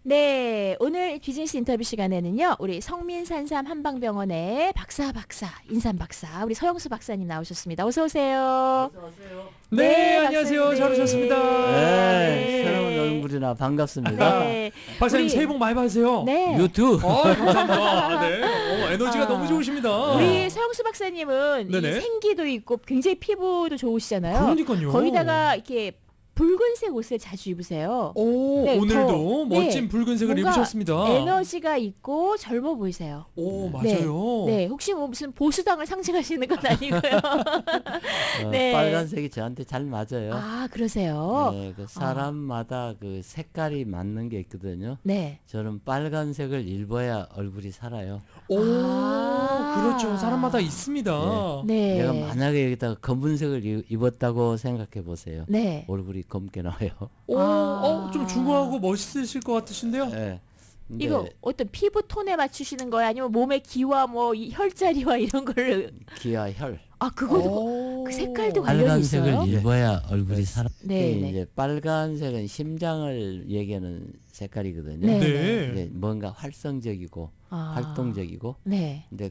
네, 오늘 비즈니스 인터뷰 시간에는요, 우리 성민산삼 한방병원의 박사, 인삼 박사, 우리 서영수 박사님 나오셨습니다. 어서 오세요. 어서 오세요. 네, 안녕하세요. 잘 오셨습니다. 네, 새로운 얼굴이나 반갑습니다. 네. 박사님 우리- 새해 복 많이 받으세요. 네. 유튜브. 감사합니다. 네, 에너지가 아, 너무 좋으십니다. 우리 서영수 박사님은 이 네네. 생기도 있고 굉장히 피부도 좋으시잖아요. 그러니까요. 거기다가 이렇게 붉은색 옷을 자주 입으세요. 오, 네, 오늘도 더, 멋진 네, 붉은색을 뭔가 입으셨습니다. 에너지가 있고 젊어 보이세요. 오, 맞아요. 네, 혹시 뭐 무슨 보수당을 상징하시는 건 아니고요. 네. 빨간색이 저한테 잘 맞아요. 아, 그러세요? 네, 그 사람마다 그 색깔이 맞는 게 있거든요. 네. 저는 빨간색을 입어야 얼굴이 살아요. 오, 아. 그렇죠. 사람마다 있습니다. 네. 내가 만약에 여기다가 검은색을 입었다고 생각해 보세요. 네. 얼굴이 검게 나와요. 오, 아. 좀 중후하고 멋있으실 것 같으신데요. 네. 근데 이거 어떤 피부 톤에 맞추시는 거예요? 아니면 몸의 기와 뭐 이 혈자리와 이런 거를 기와 혈. 그거도 오. 그 색깔도 관련이 빨간색을 있어요? 입어야 얼굴이 살아. 네, 특히 네. 이제 빨간색은 심장을 얘기하는 색깔이거든요. 네. 네. 뭔가 활성적이고 아. 활동적이고. 네. 근데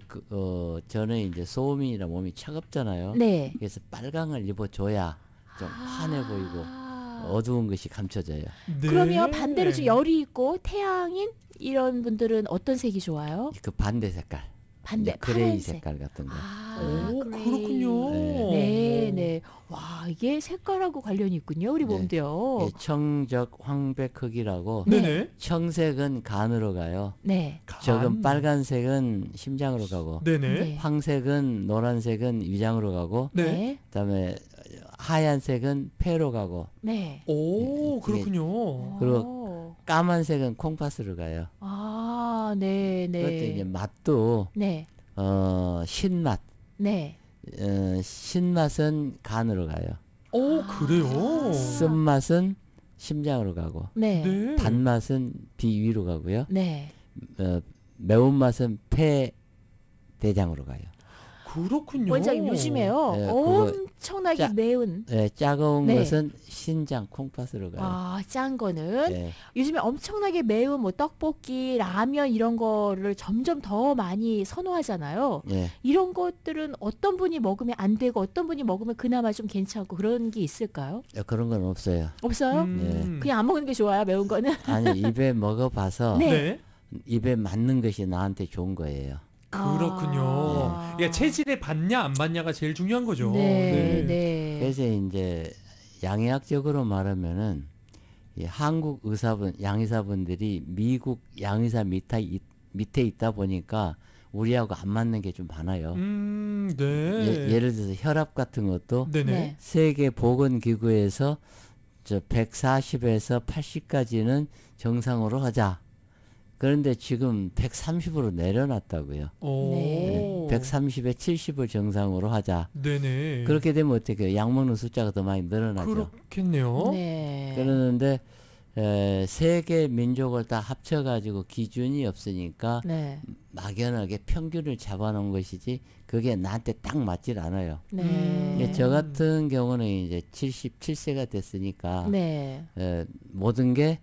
저는 이제 소음이나 몸이 차갑잖아요. 네. 그래서 빨강을 입어줘야 좀 환해 보이고 아. 어두운 것이 감춰져요. 네. 그러면 반대로 좀 열이 있고 태양인 이런 분들은 어떤 색이 좋아요? 그 반대 색깔, 반대 이제 그레이 파란색. 색깔 같은 거. 오, 그레이. 그렇군요. 네, 네. 와, 이게 색깔하고 관련이 있군요. 우리 네. 몸도요. 예, 청적 황백흑이라고. 네. 네네. 청색은 간으로 가요. 네. 적은 빨간색은 심장으로 가고, 네네. 네. 황색은 노란색은 위장으로 가고, 네. 그다음에 하얀색은 폐로 가고, 네. 오, 네, 그렇군요. 그리고 까만색은 콩팥으로 가요. 아, 네, 네. 그것도 이제 맛도 네. 신맛. 네. 신맛은 간으로 가요. 오, 그래요. 쓴맛은 심장으로 가고, 네. 네. 네. 단맛은 비위로 가고요. 네. 매운맛은 폐 대장으로 가요. 그렇군요. 원장님 요즘에요. 네, 그거 엄청나게 짜- 매운 작은 네. 것은 신장 콩팥으로 가요. 짠 거는 네. 요즘에 엄청나게 매운 뭐 떡볶이, 라면 이런 거를 점점 더 많이 선호하잖아요. 예. 이런 것들은 어떤 분이 먹으면 안 되고 어떤 분이 먹으면 그나마 좀 괜찮고 그런 게 있을까요? 그런 건 없어요. 없어요? 그냥 안 먹는 게 좋아요, 매운 거는? 아니 입에 먹어봐서 네. 네. 입에 맞는 것이 나한테 좋은 거예요. 그렇군요. 아. 예, 체질에 받냐 안 받냐가 제일 중요한 거죠. 네, 네. 그래서 이제 양의학적으로 말하면은 이 한국 양의사분들이 미국 양의사 밑에 있다 보니까 우리하고 안 맞는 게 좀 많아요. 네. 예를 들어서 혈압 같은 것도 네네. 네. 세계 보건기구에서 140에서 80까지는 정상으로 하자. 그런데 지금 130으로 내려놨다고요. 오. 네. 130에 70을 정상으로 하자. 네네. 그렇게 되면 어떻게 해요? 약 먹는 숫자가 더 많이 늘어나죠. 그렇겠네요. 네. 그러는데 세계 민족을 다 합쳐가지고 기준이 없으니까 네. 막연하게 평균을 잡아놓은 것이지 그게 나한테 딱 맞질 않아요. 네. 저 같은 경우는 이제 77세가 됐으니까 네. 모든 게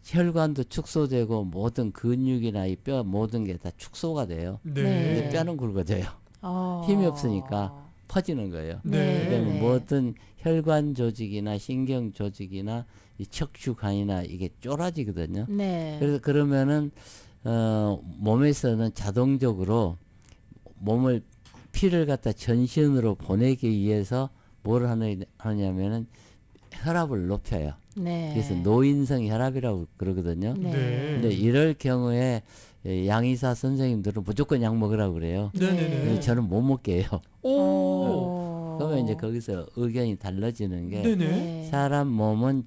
혈관도 축소되고 모든 근육이나 이 뼈 모든 게 다 축소가 돼요. 네. 근데 뼈는 굵어져요. 힘이 없으니까 퍼지는 거예요. 네. 그다음에 모든 혈관 조직이나 신경 조직이나 이 척추관이나 이게 쫄아지거든요. 네. 그래서 그러면은 몸에서는 자동적으로 몸을 피를 갖다 전신으로 보내기 위해서 뭘 하냐면은 혈압을 높여요. 네. 그래서 노인성 혈압이라고 그러거든요. 네. 근데 이럴 경우에 양의사 선생님들은 무조건 약 먹으라고 그래요. 네네네. 근데 저는 못 먹게 해요. 오. 그러면 이제 거기서 의견이 달라지는 게 네네. 사람 몸은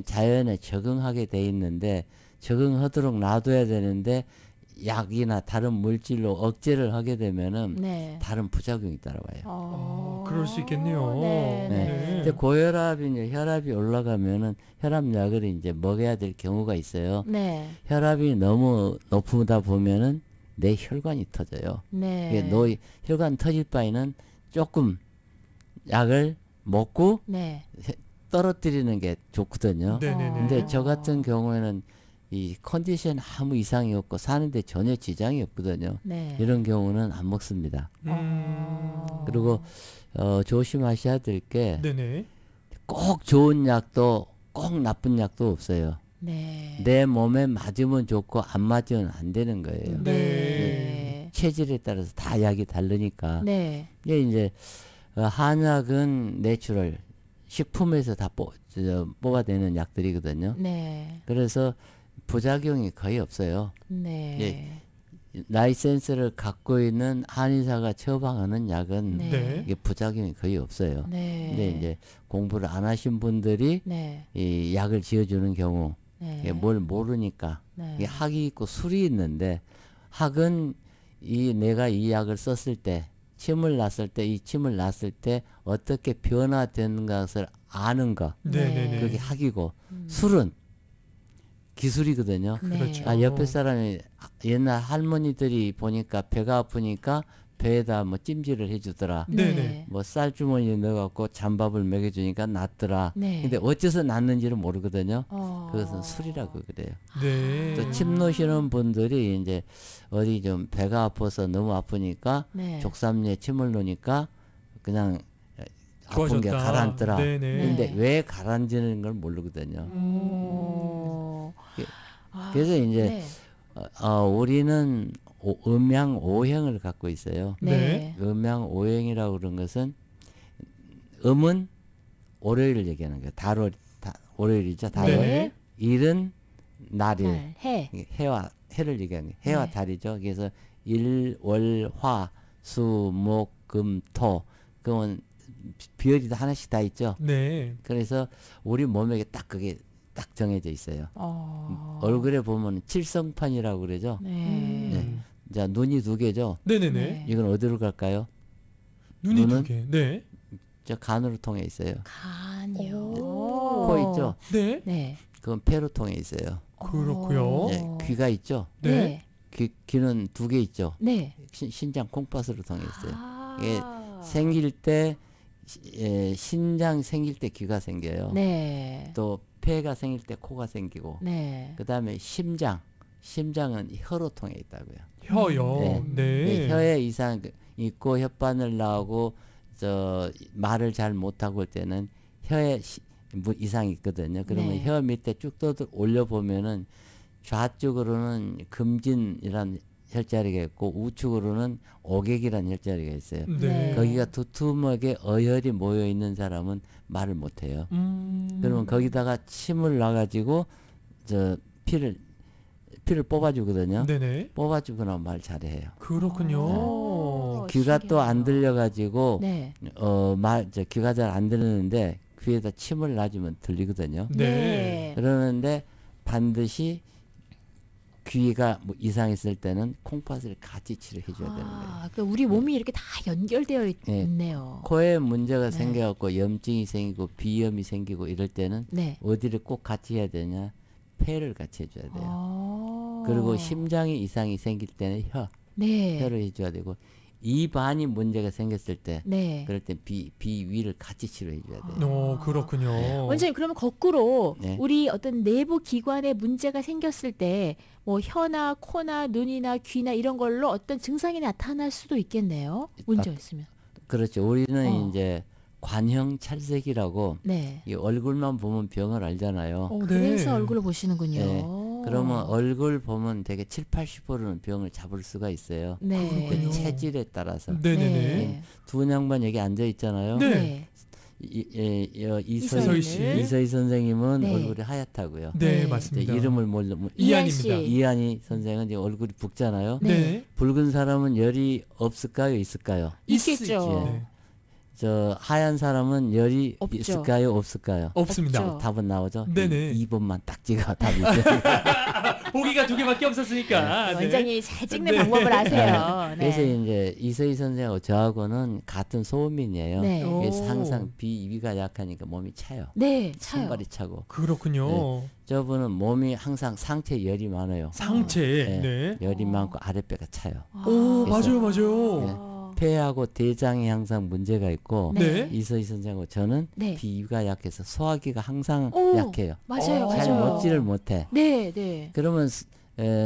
자연에 적응하게 돼 있는데 적응하도록 놔둬야 되는데 약이나 다른 물질로 억제를 하게 되면은 네. 다른 부작용이 따라와요. 그럴 수 있겠네요. 네. 네. 네. 근데 고혈압이 이제 혈압이 올라가면은 혈압약을 이제 먹어야 될 경우가 있어요. 네. 혈압이 너무 높다 보면은 내 혈관이 터져요. 네. 그게 너 혈관 터질 바에는 조금 약을 먹고 네. 떨어뜨리는 게 좋거든요. 네네네. 근데 저 같은 경우에는 이 컨디션 아무 이상이 없고 사는데 전혀 지장이 없거든요. 네. 이런 경우는 안 먹습니다. 그리고 조심하셔야 될 게 네네. 꼭 좋은 약도 꼭 나쁜 약도 없어요. 네. 내 몸에 맞으면 좋고 안 맞으면 안 되는 거예요. 네. 체질에 따라서 다 약이 다르니까. 네. 이게 이제 한약은 내추럴 식품에서 다 뽑아내는 약들이거든요. 네. 그래서 부작용이 거의 없어요. 네. 라이센스를 갖고 있는 한의사가 처방하는 약은 네. 네. 이게 부작용이 거의 없어요. 네. 근데 이제 공부를 안 하신 분들이 네. 이 약을 지어주는 경우 네. 이게 뭘 모르니까 네. 이게 학이 있고 술이 있는데 학은 내가 이 약을 썼을 때 침을 놨을 때 이 침을 놨을 때 어떻게 변화되는 것을 아는 거 네네네. 그게 학이고 술은 기술이거든요. 네. 그렇죠. 옆에 사람이 옛날 할머니들이 보니까 배가 아프니까 배에다 뭐 찜질을 해주더라. 네네. 뭐 쌀주머니에 넣어갖고 잔밥을 먹여주니까 낫더라. 네. 근데 어째서 낫는지를 모르거든요. 어. 그것은 술이라고 그래요. 네. 또 침 놓으시는 분들이 이제 어디 좀 배가 아파서 너무 아프니까 네. 족삼리에 침을 놓으니까 그냥 아픈 게 좋아졌다. 가라앉더라. 네네. 근데 네. 왜 가라앉는 걸 모르거든요. 오. 예. 아, 그래서 이제 네. 우리는 음양오행을 갖고 있어요. 네. 음양오행이라고 그런 것은 음은 월요일을 얘기하는 거예요. 월요일이죠. 달월. 네. 일은 날일. 날, 해. 이게 해를 얘기하는 거예요. 해와 네. 달이죠. 그래서 일, 월, 화, 수, 목, 금, 토. 그러면 비열이 다 하나씩 다 있죠. 네. 그래서 우리 몸에 딱 그게 딱 정해져 있어요. 얼굴에 보면 칠성판이라고 그러죠. 네. 네. 자, 눈이 두 개죠. 네네네. 네. 이건 어디로 갈까요? 눈이 두 눈은? 개. 네. 저 간으로 통해 있어요. 간이요. 코 있죠? 네. 네. 그건 폐로 통해 있어요. 그렇고요. 네, 귀가 있죠? 네. 귀는 두 개 있죠? 네. 신장 콩팥으로 통해 있어요. 아. 이게 생길 때 신장 생길 때 귀가 생겨요. 네. 또 폐가 생길 때 코가 생기고 네. 그다음에 심장은 혀로 통해 있다고요. 혀요. 네. 네. 혀에 이상 있고 혓바늘 나오고 저 말을 잘 못하고 할 때는 혀에 이상이 있거든요. 그러면 네. 혀 밑에 쭉 올려 보면은 좌측으로는 금진이라는 혈자리가 있고 우측으로는 오객이라는 혈자리가 있어요. 네. 거기가 두툼하게 어혈이 모여 있는 사람은 말을 못해요. 그러면 거기다가 침을 놔가지고 저 피를 뽑아주거든요. 네네. 뽑아주거나 말 잘해요. 그렇군요. 오, 귀가 또 안 신기하다. 들려가지고 네. 귀가 잘 안 들리는데 귀에다 침을 놔주면 들리거든요. 네. 그러는데 반드시 귀가 뭐 이상 있을 때는 콩팥을 같이 치료해줘야 되는 거예요. 그러니까 우리 몸이 이렇게 다 연결되어 네. 있네요. 코에 문제가 네. 생겨갖고 염증이 생기고 비염이 생기고 이럴 때는 네. 어디를 꼭 같이 해야 되냐? 폐를 같이 해줘야 돼요. 그리고 심장이 이상이 생길 때는 네. 혀를 해줘야 되고 입안이 문제가 생겼을 때 네. 그럴 때 비위를 같이 치료해줘야 돼요. 그렇군요. 원장님 그러면 거꾸로 네. 우리 어떤 내부 기관에 문제가 생겼을 때 뭐 혀나 코나 눈이나 귀나 이런 걸로 어떤 증상이 나타날 수도 있겠네요. 문제가 있으면. 그렇죠. 우리는 어. 이제 관형 찰색이라고 네. 이 얼굴만 보면 병을 알잖아요. 네. 그래서 얼굴을 보시는군요. 네. 그러면 얼굴 보면 되게 70~80%는 병을 잡을 수가 있어요. 네. 그렇군요. 그 체질에 따라서. 네네네. 두 양반 여기 앉아 있잖아요. 네. 이서희 씨. 이서희 선생님은 네. 얼굴이 하얗다고요. 네, 네. 맞습니다. 이제 이름을 이한 이한입니다. 씨. 이한희 선생은 이제 얼굴이 붉잖아요. 네. 네. 붉은 사람은 열이 없을까요? 있을까요? 있겠죠. 네. 저 하얀 사람은 열이 없죠. 있을까요? 없을까요? 없습니다. 없죠. 답은 나오죠? 네네. 2번만 딱 찍어 답이 있어요. 보기가 두 개밖에 없었으니까. 네. 원장님이 잘 찍는 네. 방법을 아세요. 네. 그래서 이제 이서희 선생하고 저하고는 같은 소음인이에요. 네. 그래서 오. 항상 비위가 약하니까 몸이 차요. 네, 차요. 손발이 차고. 그렇군요. 저분은 몸이 항상 상체에 열이 많아요. 상체. 네. 네. 열이 많고 아랫배가 차요. 오, 그래서- 맞아요, 맞아요. 아. 폐하고 대장이 항상 문제가 있고 네. 이서희 선생하고 저는 네. 비위가 약해서 소화기가 항상 오, 약해요. 맞아요, 잘 맞아요. 먹지를 못해. 네, 네. 그러면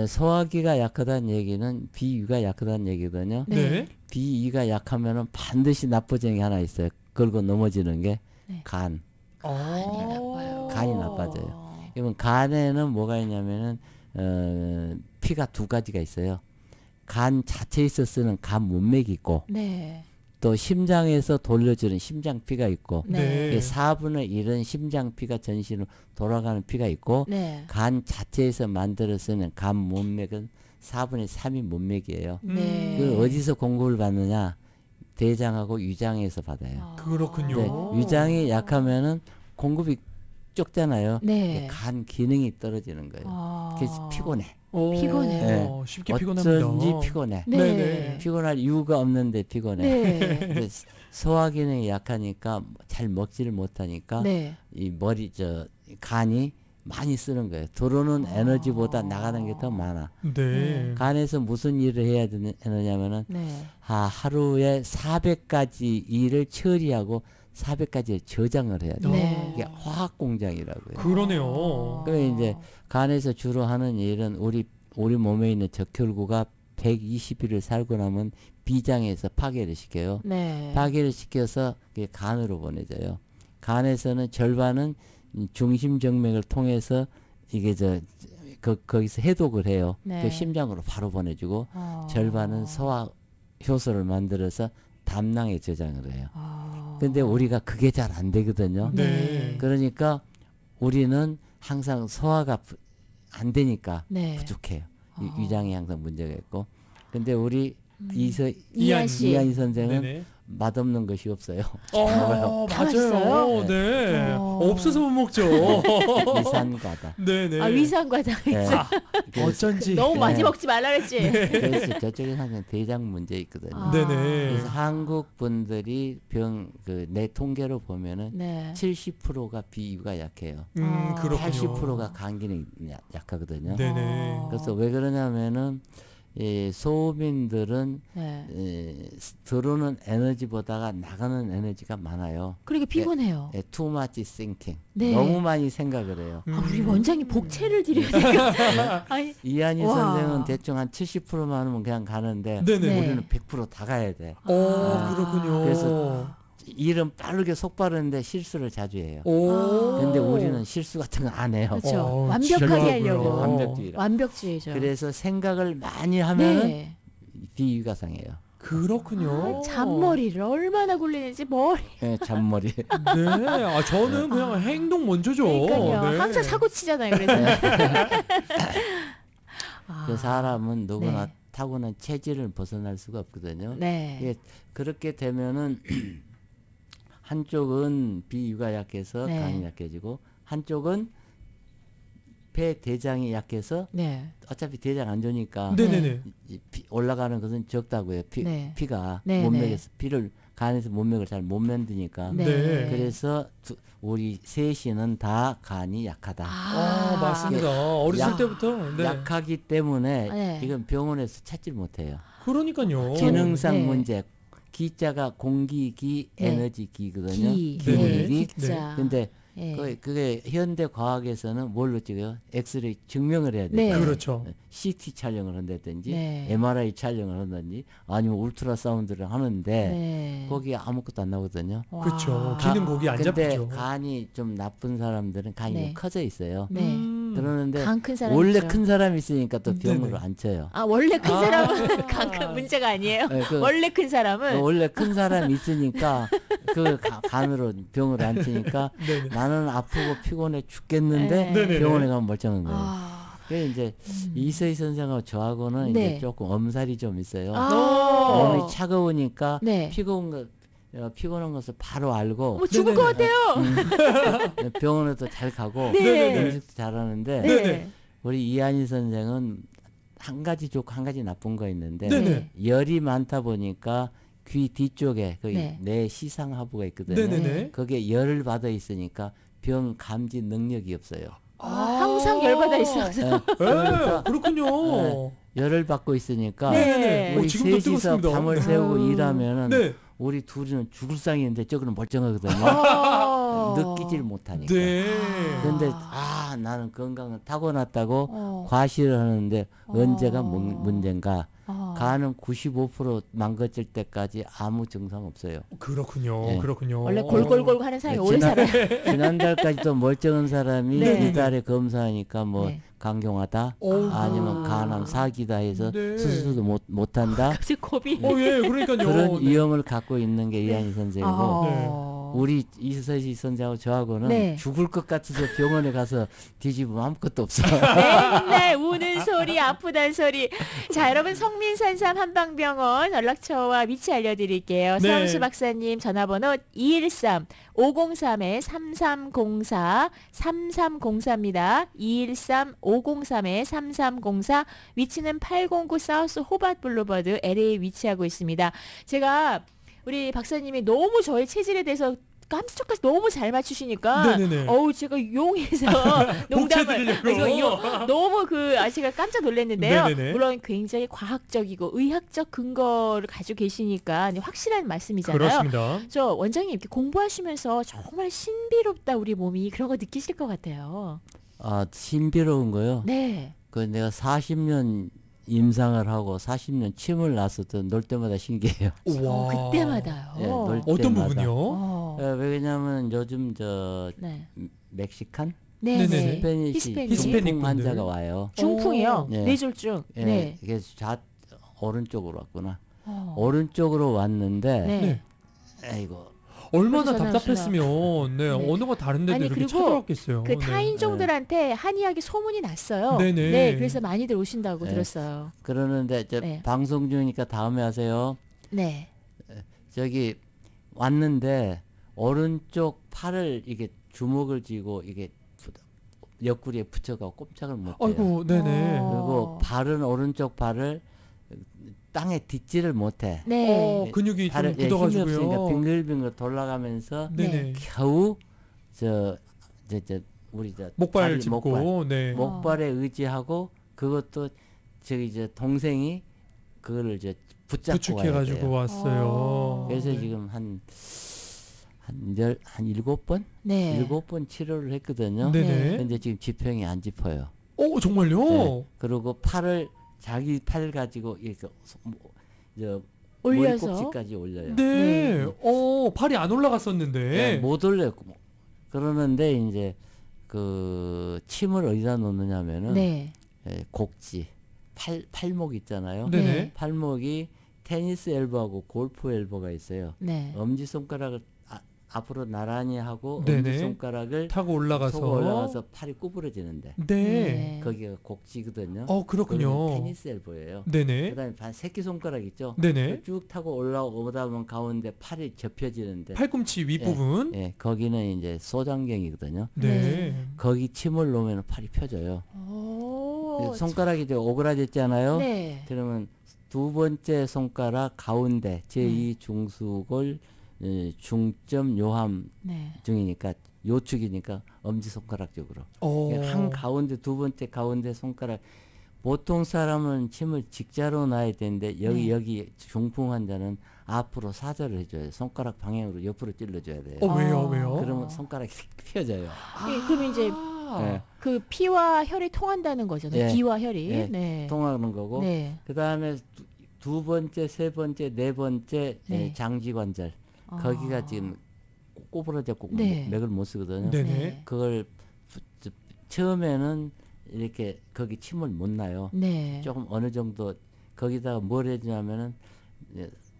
소화기가 약하다는 얘기는 비위가 약하다는 얘기거든요. 네. 비위가 약하면은 반드시 나빠지는 게 하나 있어요. 걸고 넘어지는 게 네. 간. 간이 나빠요. 간이 나빠져요. 그러면 간에는 뭐가 있냐면은 피가 두 가지가 있어요. 간 자체에서 쓰는 간 문맥이 있고 네. 또 심장에서 돌려주는 심장피가 있고 네. 이게 4분의 1은 심장피가 전신으로 돌아가는 피가 있고 네. 간 자체에서 만들어 쓰는 간 문맥은 4분의 3이 문맥이에요. 네. 그 어디서 공급을 받느냐? 대장하고 위장에서 받아요. 그렇군요. 네, 위장이 약하면은 공급이 적잖아요. 네. 간 기능이 떨어지는 거예요. 그래서 피곤해. 피곤해요. 네. 쉽게 피곤합니다. 어쩐지 피곤해. 네. 네네. 피곤할 이유가 없는데 피곤해. 네. 그래서 소화 기능이 약하니까 잘 먹지를 못하니까 네. 이 간이 많이 쓰는 거예요. 들어오는 에너지보다 나가는 게 더 많아. 네. 간에서 무슨 일을 해야 되느냐면은 네. 하루에 400가지 일을 처리하고 400가지를 저장을 해야 돼요. 네. 이게 화학 공장이라고요. 그러네요. 그래 이제 간에서 주로 하는 일은 우리 몸에 있는 적혈구가 120일을 살고 나면 비장에서 파괴를 시켜요. 네. 파괴를 시켜서 그게 간으로 보내져요. 간에서는 절반은 중심정맥을 통해서 이게 거기서 해독을 해요. 네. 그 심장으로 바로 보내주고 절반은 소화 효소를 만들어서 담낭에 저장을 해요. 근데 우리가 그게 잘 안 되거든요. 네. 그러니까 우리는 항상 소화가 안 되니까 네. 부족해요. 위장이 항상 문제가 있고. 근데 우리 이한 씨. 이한희 선생은 네네. 맛없는 것이 없어요. 맞아요. 맛있어요? 네. 어. 없어서 못 먹죠. 이산과다. 네네. 위산과다. 네. 어쩐지. 너무 많이 네. 먹지 말라 그랬지. 그래서 저쪽에 항상 대장 문제 있거든요. 아. 네네. 그래서 한국 분들이 내 통계로 보면은 네. 70%가 비위가 약해요. 그렇군요. 80%가 간 기능이 약하거든요. 네네. 그래서 왜 그러냐면은 소민들은 네. 들어오는 에너지보다가 나가는 에너지가 많아요. 그러게 피곤해요. too much thinking. 네. 너무 많이 생각을 해요. 우리 원장님 복채를 드려야 돼요. 아니, 이한희 와. 선생은 대충 한 70%만 하면 그냥 가는데 네네. 네. 우리는 100% 다 가야 돼. 그렇군요. 그래서 일은 빠르게 속 빠르는데 실수를 자주 해요. 오. 근데 우리는 실수 같은 거 안 해요. 그렇죠. 완벽하게 신기하고요. 하려고. 완벽주의라. 완벽주의죠. 그래서 생각을 많이 하면 네. 비위가 상해요. 그렇군요. 잔머리를 얼마나 굴리는지 머리. 네, 잔머리. 네. 저는 그냥 행동 먼저죠. 그러니까요. 네. 항상 사고 치잖아요. 그래서. 그 사람은 누구나 네. 타고난 체질을 벗어날 수가 없거든요. 네. 예, 그렇게 되면은 한쪽은 비위가 약해서 네. 간이 약해지고 한쪽은 폐 대장이 약해서 네. 어차피 대장 안 좋으니까 네네네. 올라가는 것은 적다고요. 네. 피가 네, 몸맥에서 피를 간에서 몸맥을 잘 못 만드니까. 네. 그래서 우리 셋이는 다 간이 약하다. 맞습니다. 어렸을 약- 때부터. 네. 약하기 때문에 네. 이건 병원에서 찾질 못해요. 그러니까요. 기능상 네. 문제. 기자가 공기기, 네. 에너지기거든요. 기. 네. 네. 기기. 기자. 근데 예. 그게 현대 과학에서는 뭘로 찍어요? 엑스레이 증명을 해야 돼요. 네. 그렇죠. CT 촬영을 한다든지 네. MRI 촬영을 한다든지 아니면 울트라사운드를 하는데 네. 거기에 아무것도 안 나오거든요. 와. 그렇죠. 기능 거기 안 근데 잡히죠. 간이 좀 나쁜 사람들은 간이 네. 좀 커져 있어요. 네. 그러는데 간 큰 사람 원래 있죠. 큰 사람이 있으니까 또 병으로 네네. 안 쳐요. 원래 큰 사람은 간 문제가 아니에요. 네, 원래 큰 사람은 원래 큰 사람이 있으니까 그 간으로 병으로 안 치니까 네네. 나는 아프고 피곤해 죽겠는데 네네네. 병원에 가면 멀쩡한 거예요. 아. 그래서 이제 이서희 선생하고 저하고는 네. 이제 조금 엄살이 좀 있어요. 아. 몸이 차가우니까 네. 피곤한 것을 바로 알고 뭐 죽을 것 같아요. 병원에도 잘 가고 네. 음식도 잘하는데 네. 우리 이한희 선생은 한 가지 좋고 한 가지 나쁜 거 있는데 네네. 열이 많다 보니까 귀 뒤쪽에 거기 네. 내 시상하부가 있거든요. 네네네. 거기에 열을 받아 있으니까 병 감지 능력이 없어요. 항상 열받아 있어서. 그러니까 그렇군요. 열을 받고 있으니까 네. 우리 지금 더 셋이서 뜨겁습니다. 밤을 새우고 일하면은 네. 우리 둘이는 죽을 상이인데 저거는 멀쩡하거든요. 느끼질 못하니까. 네. 근데 나는 건강은 타고났다고 어. 과시를 하는데 언제가 문제인가? 어. 간은 95% 망가질 때까지 아무 증상 없어요. 그렇군요. 네. 그렇군요. 원래 골골골 하는 사람이 오래 지난- 살아요. 지난달까지도 멀쩡한 사람이 네. 이달에 검사하니까 뭐 네. 강경하다 어이구. 아니면 간암 사기다 해서 네. 수술도 못한다. 갑자기 겁이. 예, 그러니까요. 그런 네. 위험을 갖고 있는 게 이한희 선생이고 어. 우리 이서희 선생하고 저하고는 네. 죽을 것 같아서 병원에 가서 뒤집으면 아무것도 없어. 맨날 우는 소리, 아프단 소리. 자, 여러분 성민산삼 한방병원 연락처와 위치 알려드릴게요. 네. 서영수 박사님 전화번호 213-503-3304 3304입니다. 213-503-3304 위치는 809 사우스 호밭 블루버드 LA에 위치하고 있습니다. 제가 우리 박사님이 너무 저의 체질에 대해서 깜짝까지 너무 잘 맞추시니까 네네네. 어우 제가 용해서 농담을 복채드리려고. 너무 제가 깜짝 놀랐는데요. 네네네. 물론 굉장히 과학적이고 의학적 근거를 가지고 계시니까 확실한 말씀이잖아요. 그렇습니다. 저 원장님 이렇게 공부하시면서 정말 신비롭다 우리 몸이 그런 거 느끼실 것 같아요. 신비로운 거요. 네. 그 내가 40년 임상을 하고 40년 침을 놨었던 놀 때마다 신기해요. 와. 그때마다요. 예, 놀 어떤 때마다. 부분이요? 왜냐하면 요즘 네. 멕시칸 네네. 네네네. 히스패닉 히스패닉 중풍 분들. 환자가 와요. 중풍이요. 네. 뇌졸중. 예, 네. 이게 오른쪽으로 왔구나. 어. 오른쪽으로 왔는데 네. 네. 아이고 얼마나 그래서 답답했으면 네, 네. 언어가 다른데도 아니, 이렇게 그리고 쳐들었겠어요. 그 타인종들한테 한의학이 소문이 났어요. 네네. 네, 그래서 많이들 오신다고 네. 들었어요. 그러는데 네. 방송 중이니까 다음에 하세요. 네. 저기 왔는데 오른쪽 팔을 이게 주먹을 쥐고 이게 옆구리에 붙여가고 꼼짝을 못해요. 아이고, 네네. 그리고 발은 오른쪽 발을 땅에 딛지를 못해. 네. 근육이 좀 발에 힘이 없으니까 굳어가지고요. 빙글빙글 돌아가면서 네네. 겨우 우리 목발 다리, 짚고, 네. 목발에 의지하고 그것도 저기 동생이 그거를 이제 붙잡고 와야 부축해가지고 돼요. 왔어요. 그래서 네. 지금 한 7번? 네. 7번 치료를 했거든요. 네네. 근데 지금 지평이 안 짚어요. 정말요? 네. 그리고 자기 팔 가지고 이렇게 올려서? 머리꼭지까지 올려요. 네. 팔이 안 올라갔었는데. 네, 못 올려요. 그러는데 이제 그 침을 어디다 놓느냐면은 네. 곡지, 팔목 있잖아요. 네네. 네. 팔목이 테니스 엘보하고 골프 엘보가 있어요. 네. 엄지 손가락을 앞으로 나란히 하고 네네. 엄지 손가락을 타고 올라가서. 속 올라가서 팔이 구부러지는데 네. 거기가 곡지거든요. 그렇군요. 그거는 테니스 엘보예요. 네네. 그다음에 새끼 손가락 있죠. 네네. 쭉 타고 올라오다 보면 가운데 팔이 접혀지는데 팔꿈치 윗부분. 예, 거기는 이제 소장경이거든요. 네. 거기 침을 놓으면 팔이 펴져요. 오. 손가락이 이제 오그라졌잖아요. 네. 그러면 두 번째 손가락 가운데 제2 중수골 중점 요함 네. 중이니까 요축이니까 엄지손가락 쪽으로 어. 한 가운데 두 번째 가운데 손가락 보통 사람은 침을 직자로 놔야 되는데 여기 중풍 환자는 앞으로 사절을 해줘요. 손가락 방향으로 옆으로 찔러줘야 돼요. 왜요? 그러면 손가락이 펴져요. 예, 그러면 이제 네. 그 피와 혈이 통한다는 거잖아요. 네. 기와 혈이. 네. 네. 통하는 거고 네. 그 다음에 두 번째, 세 번째, 네 번째 네. 장지관절 거기가 지금 꼬부러졌고 네. 맥을 못 쓰거든요. 네네. 그걸 처음에는 이렇게 거기 침을 못 놔요. 네. 조금 어느 정도 거기다가 뭘 해주냐면은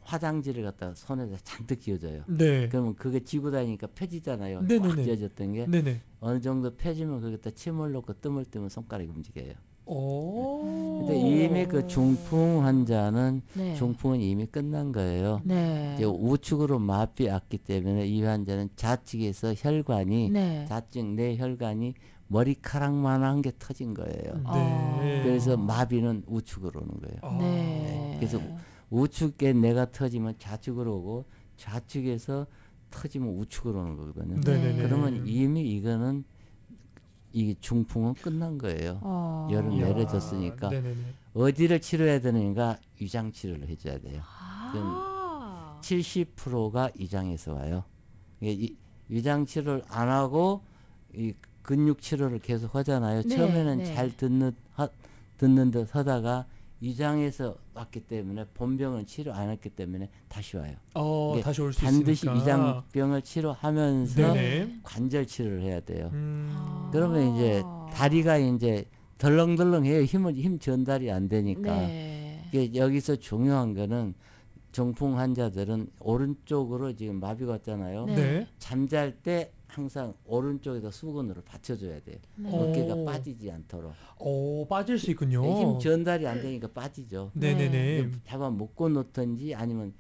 화장지를 갖다가 손에다 잔뜩 쥐어줘요. 네. 그러면 그게 쥐고 다니니까 펴지잖아요. 네네네. 꽉 쥐어졌던 게 네네. 어느 정도 펴지면 거기다 침을 넣고 뜸을 뜨면 손가락이 움직여요. 오. 근데 이미 그 중풍 환자는 네. 중풍은 이미 끝난 거예요. 네. 이제 우측으로 마비 왔기 때문에 이 환자는 좌측에서 혈관이 네. 좌측 내 혈관이 머리카락만한 게 터진 거예요. 네. 그래서 마비는 우측으로 오는 거예요. 네. 그래서 우측에 내가 터지면 좌측으로 오고 좌측에서 터지면 우측으로 오는 거거든요. 네네네. 그러면 이미 이거는 이 중풍은 끝난 거예요. 열은 이야, 내려졌으니까 네네네. 어디를 치료해야 되는가? 위장 치료를 해줘야 돼요. 그럼 아. 70%가 위장에서 와요. 이 위장 치료를 안 하고 이 근육 치료를 계속 하잖아요. 네, 처음에는 네. 잘 듣는 듯 하다가 위장에서 왔기 때문에 본병은 치료 안 했기 때문에 다시 와요. 이게 다시 올 수 반드시 있으니까. 위장병을 치료하면서 네네. 관절 치료를 해야 돼요. 아. 그러면 이제 다리가 이제 덜렁덜렁해요. 힘 전달이 안 되니까. 네. 이게 여기서 중요한 거는 중풍 환자들은 오른쪽으로 지금 마비가 왔잖아요. 네. 네. 잠잘 때 항상 오른쪽에다 수건으로 받쳐줘야 돼요. 네. 어깨가 오. 빠지지 않도록. 빠질 수 있군요. 힘 전달이 안 되니까 빠지죠. 네네네. 잡아 묶어 놓든지 아니면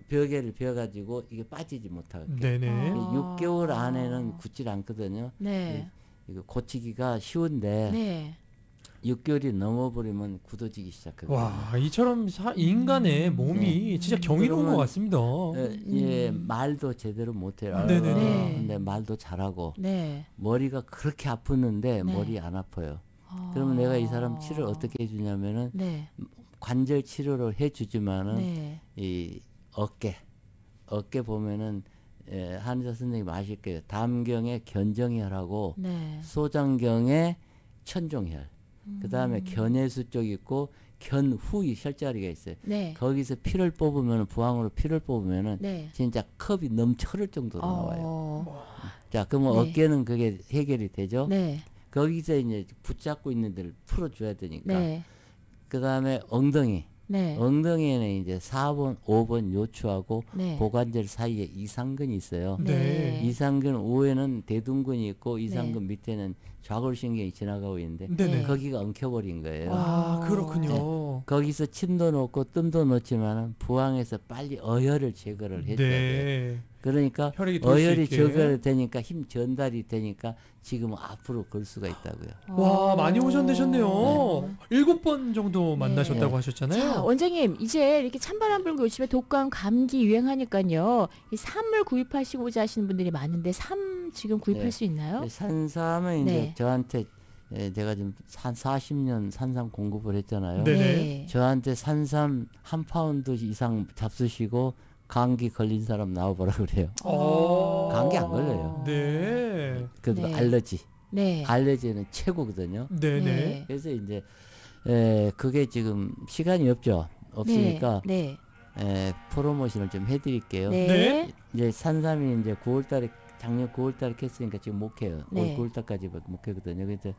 벽에를 베어가지고 이게 빠지지 못하게. 네네. 아. 6개월 안에는 굳질 않거든요. 네. 이거 고치기가 쉬운데 네. 6개월이 넘어버리면 굳어지기 시작하거든요. 와, 이처럼 인간의 몸이 진짜 경이로운 것 그러면- 같습니다. 예, 말도 제대로 못해요. 네네네. 네. 근데 말도 잘하고 네. 머리가 그렇게 아프는데 네. 머리 안 아파요. 아. 그러면 내가 이 사람 치료를 어떻게 해주냐면은 네. 관절 치료를 해주지만은 네. 이 어깨 보면은 한의사 선생님 아실 거예요. 담경에 견정혈하고 네. 소장경에 천종혈. 그 다음에 견해수 쪽 있고 견후이 혈자리가 있어요. 네. 거기서 피를 뽑으면 부항으로 피를 뽑으면은 네. 진짜 컵이 넘쳐 흐를 정도로 나와요. 어. 자, 그러면 네. 어깨는 그게 해결이 되죠. 네. 거기서 이제 붙잡고 있는 데를 풀어줘야 되니까. 네. 그 다음에 엉덩이. 네. 엉덩이에는 이제 4번, 5번 요추하고 네. 고관절 사이에 이상근이 있어요. 네. 이상근 우에는 대둔근이 있고 이상근 밑에는 좌골신경이 지나가고 있는데 네네. 거기가 엉켜버린 거예요. 아, 네. 그렇군요. 거기서 침도 넣고 뜸도 넣지만은 부항에서 빨리 어혈을 제거를 해줘야 돼요. 네. 그러니까 혈액이 돌 수 어혈이 있게. 제거되니까 힘 전달이 되니까 지금 앞으로 걸 수가 있다고요. 와, 많이 어. 오셨네셨네요. 7번 정도 만나셨다고 네. 하셨잖아요. 자, 원장님, 이제 이렇게 찬바람 불고 요즘에 독감, 감기 유행하니까요. 이 산물 구입하시고자 하시는 분들이 많은데 삶 지금 구입할 네. 수 있나요? 산삼은 이제 네. 저한테 제가 지금 한 40년 산삼 공급을 했잖아요. 네. 저한테 산삼 한 파운드 이상 잡수시고 감기 걸린 사람 나와보라 그래요. 감기 안 걸려요. 네. 그래도 네. 알러지. 네. 알러지는 최고거든요. 네네. 그래서 이제 그게 지금 시간이 없으니까 네. 프로모션을 좀 해드릴게요. 네. 네. 이제 산삼이 이제 9월달에 작년 9월달에 캤으니까 지금 못 캐요. 네. 올 9월달까지 못 캐거든요. 그래서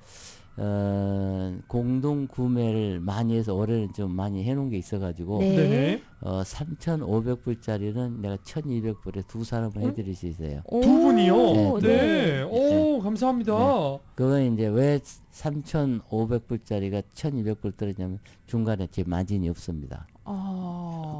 공동 구매를 많이 해서 올해는 좀 많이 해놓은 게 있어가지고 네. 네네. 3,500불짜리는 내가 1,200불에 두 사람을 해드릴 수 있어요. 오, 두 분이요? 네. 네. 오, 감사합니다. 그건 이제 왜 3,500불짜리가 1,200불 떨어지냐면 중간에 제 마진이 없습니다.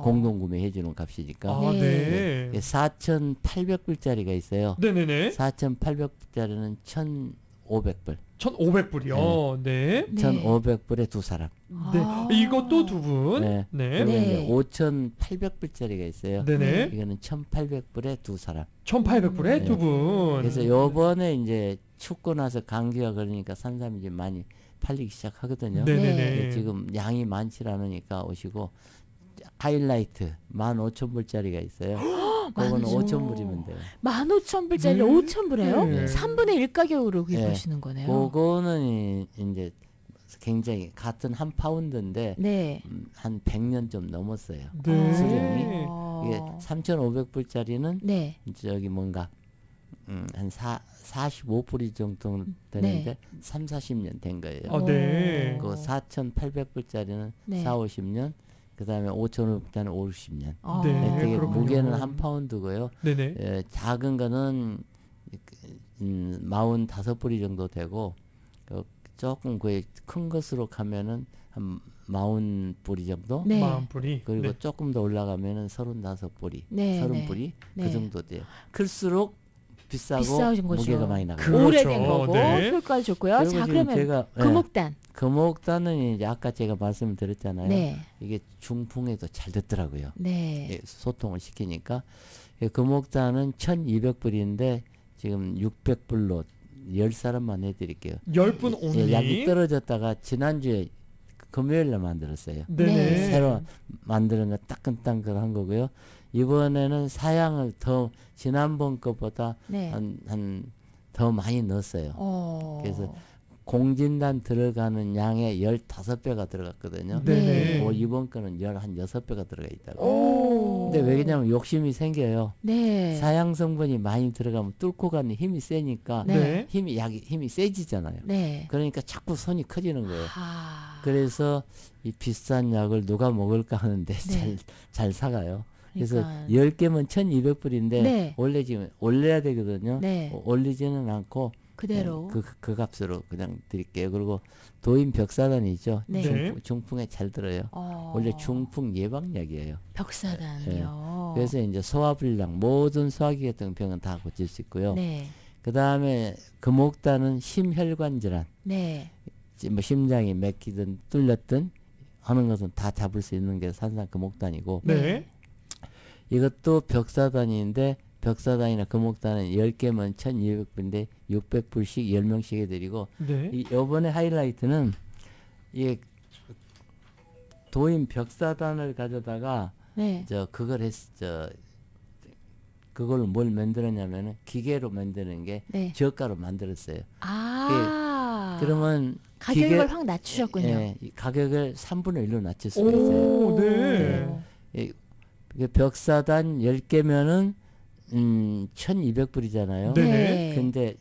공동 구매 해주는 값이니까. 아, 네. 4,800불짜리가 있어요. 네네네. 4,800불짜리는 1,500불. 1,500불이요. 네. 네. 1,500불에 두 사람. 네. 아. 이것도 두 분. 네. 네. 그리고 네. 이제 5,800불짜리가 있어요. 네네. 이거는 1,800불에 두 사람. 1,800불에 네. 두 분. 그래서 요번에 이제 춥고 나서 감기가 걸리니까 산삼이 이제 많이 팔리기 시작하거든요. 네네네. 근데 지금 양이 많지 않으니까 오시고 하이라이트 15,000불짜리가 있어요. 그거는 5,000불이면 돼요. 15,000불짜리 네. 5,000불에요? 네. 3분의 1 가격으로 네. 구입하시는 거네요. 그거는 이제 굉장히 같은 한 파운드인데 네. 한 100년 좀 넘었어요. 네. 수령이. 어. 이게 3,500불짜리는 네. 저기 뭔가 한 45불이 정도 되는데 네. 3, 40년 된 거예요. 아, 네. 그 4,800불짜리는 네. 4, 50년, 그 다음에 5,500불짜리는 5, 60년. 어. 네, 되게 그렇군요. 무게는 한 파운드고요. 네네. 작은 거는 45불이 정도 되고 조금 거의 큰 것으로 가면은 한 40불이 정도. 네. 40불이. 그리고 네. 조금 더 올라가면은 35불이, 네, 30불이 네. 그 정도 돼요. 클수록 비싸고 비싸진 거죠. 무게가 많이 나가요. 그렇죠. 오래된 거고 네. 효과도 좋고요. 그리고 자, 지금 그러면 제가 금옥단. 금옥단은 이제 아까 제가 말씀을 드렸잖아요. 네. 이게 중풍에도 잘 듣더라고요. 네. 예, 소통을 시키니까 금옥단은 1,200불인데 지금 600불로 10사람만 해드릴게요. 10분 온리. 약이 떨어졌다가 지난주에 금요일에 만들었어요. 네네. 새로 만드는 거 따끈따끈한 거고요. 이번에는 사양을 더 지난번 것보다 네. 한 더 많이 넣었어요. 그래서 공진단 들어가는 양의 15배가 들어갔거든요. 네네. 이번 거는 한 6배가 들어가 있다고. 오. 근데 왜냐면 욕심이 생겨요. 네. 사양 성분이 많이 들어가면 뚫고 가는 힘이 세니까 네. 힘이 세지잖아요. 네. 그러니까 자꾸 손이 커지는 거예요. 아. 그래서 이 비싼 약을 누가 먹을까 하는데 네. 잘 사가요. 그래서 그러니까. 10개면 1200불인데 네. 원래 지금 올려야 되거든요. 네. 올리지는 않고 그대로. 그 값으로 그냥 드릴게요. 그리고 도인 벽사단이 있죠. 네. 중풍에 잘 들어요. 원래 중풍 예방약이에요. 벽사단이요. 그래서 이제 소화불량 모든 소화기계통 병은 다 고칠 수 있고요. 네. 그 다음에 금옥단은 심혈관 질환, 네. 뭐 심장이 막히든 뚫렸든 하는 것은 다 잡을 수 있는 게 산산 금옥단이고, 네. 이것도 벽사단인데 벽사단이나 금옥단은 10개면 1200불인데 600불씩 10명씩 해드리고, 네. 이번에 하이라이트는 이 도인 벽사단을 가져다가 네. 그걸 뭘 만들었냐면은 기계로 만드는 게 네. 저가로 만들었어요. 아. 그러면 가격을 확 낮추셨군요. 이 가격을 3분의 1로 낮출 수가 있어요. 오, 네. 이게 벽사단 10개면은 1200불이잖아요. 네네. 근데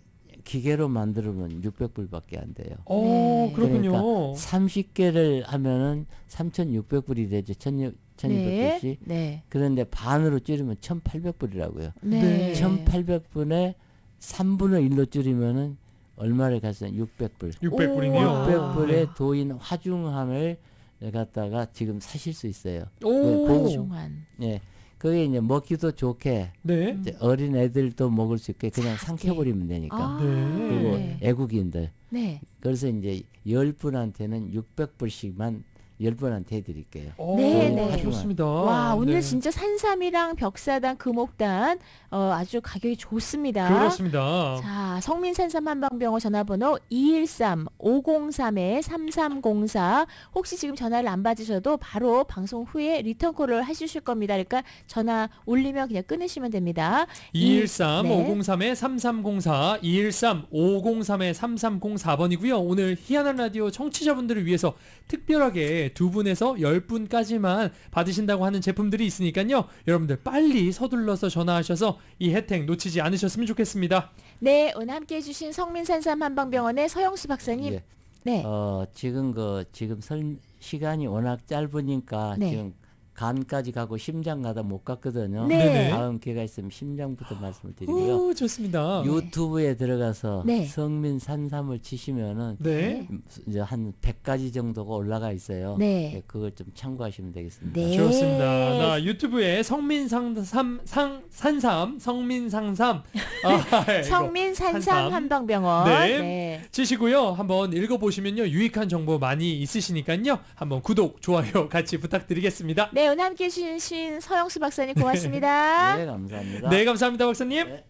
기계로 만들면 600불밖에 안 돼요. 네. 그렇군요. 그러니까 30개를 하면은 3,600불이 되죠. 1,200불씩. 네. 그런데 반으로 줄이면 1,800불이라고요. 네. 1,800분의 3분의 1로 줄이면은 얼마를 갔어요? 600불. 600불이네요. 600불의 도인 화중한을 갖다가 지금 사실 수 있어요. 오. 중한. 예. 그게 이제 먹기도 좋게 네. 이제 어린 애들도 먹을 수 있게 그냥 작게. 삼켜버리면 되니까. 아. 네. 그리고 네. 애국인들. 네. 그래서 이제 10분한테는 600불씩만 10분한테 해드릴게요. 네, 네. 좋습니다. 와, 오늘 네. 진짜 산삼이랑 벽사단, 금옥단 아주 가격이 좋습니다. 그렇습니다. 자, 성민산삼 한방병원 전화번호 213-503-3304. 혹시 지금 전화를 안 받으셔도 바로 방송 후에 리턴콜을 해주실 겁니다. 그러니까 전화 올리면 그냥 끊으시면 됩니다. 213-503-3304, 213-503-3304번이고요. 오늘 희한한 라디오 청취자분들을 위해서 특별하게 두 분에서 10분까지만 받으신다고 하는 제품들이 있으니까요. 여러분들 빨리 서둘러서 전화하셔서 이 혜택 놓치지 않으셨으면 좋겠습니다. 네, 오늘 함께 해주신 성민산삼 한방병원의 서영수 박사님. 예. 네. 지금 시간이 워낙 짧으니까 네. 지금 간까지 가고 심장 가다 못 갔거든요. 네. 다음 기회가 있으면 심장부터 말씀을 드리고요. 오, 좋습니다. 유튜브에 들어가서 네. 성민 산삼을 치시면은 네. 이제 한 100가지 정도가 올라가 있어요. 네. 그걸 좀 참고하시면 되겠습니다. 네. 좋습니다. 나 유튜브에 성민산삼 성민산삼 산삼. 한방병원. 네. 네. 치시고요. 한번 읽어보시면요. 유익한 정보 많이 있으시니까요. 한번 구독, 좋아요 같이 부탁드리겠습니다. 네, 오늘 함께 해주신 서영수 박사님 고맙습니다. 네, 감사합니다. 네, 감사합니다, 박사님. 네.